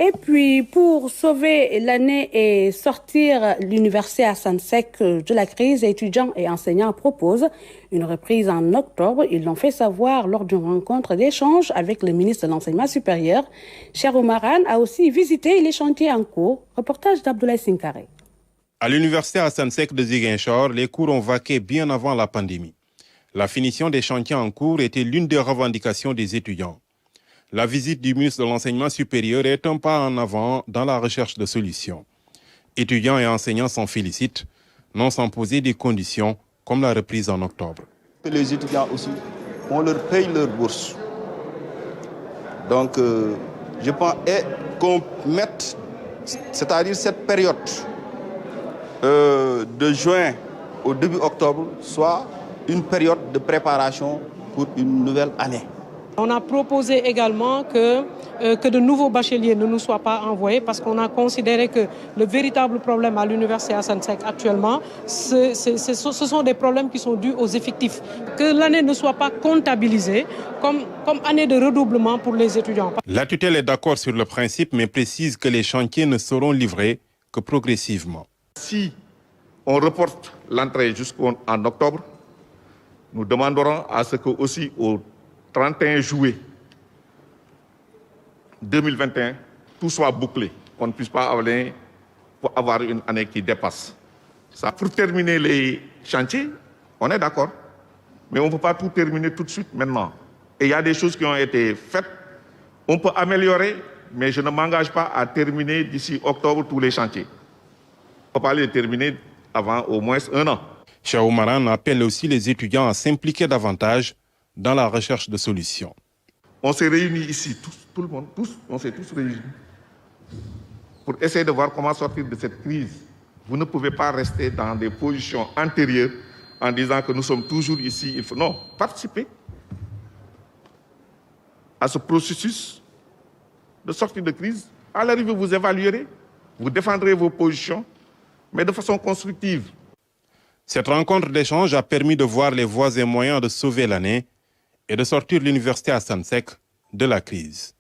Et puis, pour sauver l'année et sortir l'université Assane Seck de la crise, étudiants et enseignants proposent une reprise en octobre. Ils l'ont fait savoir lors d'une rencontre d'échange avec le ministre de l'Enseignement supérieur. Cheikh Oumar Anne a aussi visité les chantiers en cours. Reportage d'Abdoulaye Sinkare. À l'université Assane Seck de Ziguinchor, les cours ont vaqué bien avant la pandémie. La finition des chantiers en cours était l'une des revendications des étudiants. La visite du ministre de l'Enseignement supérieur est un pas en avant dans la recherche de solutions. Étudiants et enseignants s'en félicitent, non sans poser des conditions comme la reprise en octobre. Les étudiants aussi, on leur paye leur bourse. Donc, je pense qu'on mette, c'est-à-dire cette période de juin au début octobre, soit une période de préparation pour une nouvelle année. On a proposé également que de nouveaux bacheliers ne nous soient pas envoyés parce qu'on a considéré que le véritable problème à l'université Assane Seck actuellement, ce sont des problèmes qui sont dus aux effectifs. Que l'année ne soit pas comptabilisée comme année de redoublement pour les étudiants. La tutelle est d'accord sur le principe mais précise que les chantiers ne seront livrés que progressivement. Si on reporte l'entrée jusqu'en octobre, nous demanderons à ce que aussi au 31 juillet 2021, tout soit bouclé, qu'on ne puisse pas avoir une année qui dépasse. Ça, pour terminer les chantiers, on est d'accord, mais on ne peut pas tout terminer tout de suite maintenant. Et il y a des choses qui ont été faites, on peut améliorer, mais je ne m'engage pas à terminer d'ici octobre tous les chantiers. On ne peut pas les terminer avant au moins un an. Cheikh Oumar Anne appelle aussi les étudiants à s'impliquer davantage dans la recherche de solutions. On s'est réunis ici, tout le monde, on s'est tous réunis pour essayer de voir comment sortir de cette crise. Vous ne pouvez pas rester dans des positions antérieures en disant que nous sommes toujours ici. Il faut participer à ce processus de sortie de crise. À l'arrivée, vous évaluerez, vous défendrez vos positions, mais de façon constructive. Cette rencontre d'échange a permis de voir les voies et moyens de sauver l'année et de sortir l'université Assane Seck de la crise.